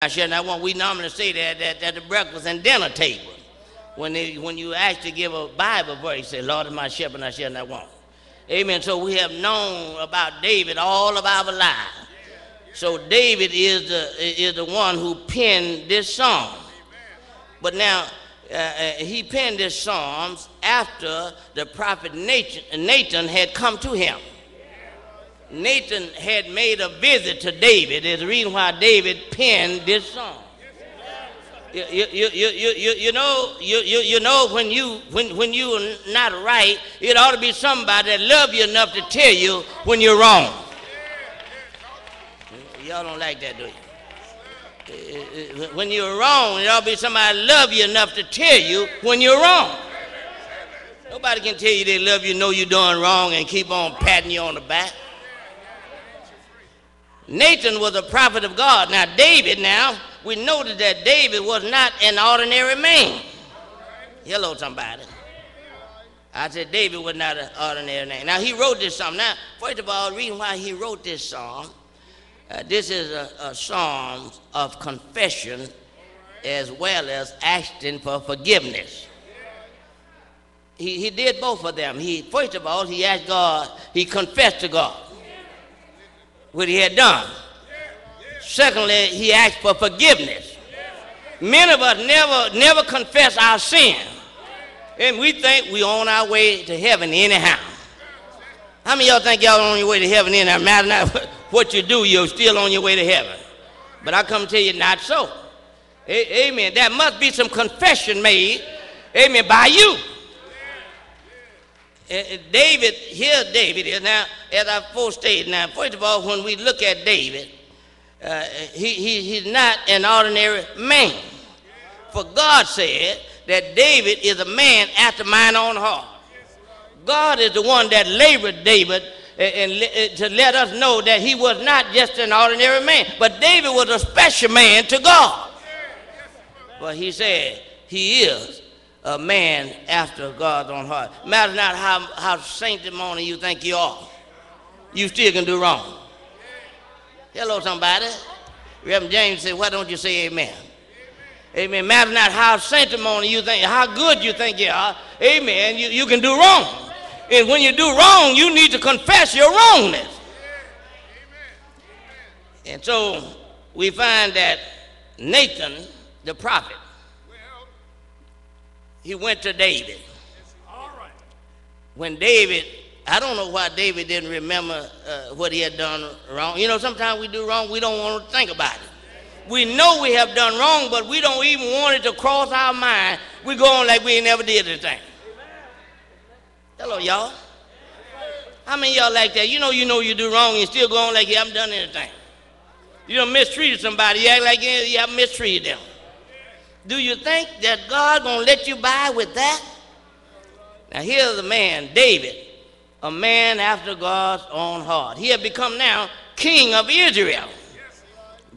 I shall not want. We normally say that at the breakfast and dinner table. When you actually give a Bible verse, say, Lord is my shepherd, and I shall not want. Amen. So we have known about David all of our lives. So David is the one who penned this psalm. But now he penned this psalms after the prophet Nathan had come to him. Nathan had made a visit to David. There's a reason why David penned this song. You know when you're not right, it ought to be somebody that loves you enough to tell you when you're wrong. Y'all don't like that, do you? When you're wrong, it ought to be somebody that loves you enough to tell you when you're wrong. Nobody can tell you they love you, know you're doing wrong, and keep on patting you on the back. Nathan was a prophet of God. Now David, we noticed that David was not an ordinary man. Hello, somebody. I said David was not an ordinary man. Now he wrote this psalm. Now, first of all, the reason why he wrote this psalm, this is a psalm of confession as well as asking for forgiveness. He did both of them. First of all, he asked God, he confessed to God what he had done. Secondly, he asked for forgiveness. Many of us never confess our sin, and we think we're on our way to heaven anyhow. How many of y'all think y'all on your way to heaven anyhow? No matter not what you do, you're still on your way to heaven. But I come to tell you, not so. Amen. There must be some confession made, amen, by you. David, here David is. Now, as I first stated, now, first of all, when we look at David, he's not an ordinary man. For God said that David is a man after mine own heart. God is the one that labored David and to let us know that he was not just an ordinary man, but David was a special man to God. But he said he is a man after God's own heart. Matters not how sanctimonious you think you are, you still can do wrong. Hello, somebody. Reverend James said, why don't you say amen? Amen. Matters not how sanctimonious you think, how good you think you are, amen, you can do wrong. And when you do wrong, you need to confess your wrongness. And so we find that Nathan, the prophet, he went to David. When David, I don't know why David didn't remember what he had done wrong. You know, sometimes we do wrong, we don't want to think about it. We know we have done wrong, but we don't even want it to cross our mind. We go on like we ain't never did anything. Hello, y'all. How many of y'all like that? You know you do wrong and you still go on like you haven't done anything. You done mistreated somebody, you act like you haven't mistreated them. Do you think that God gonna let you by with that? Now here's the man, David, a man after God's own heart. He had become now king of Israel.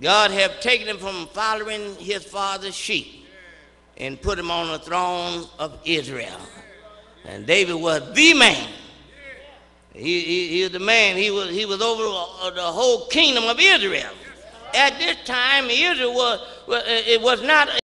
God had taken him from following his father's sheep and put him on the throne of Israel. And David was the man. He was the man. He was over the whole kingdom of Israel. At this time, Israel was not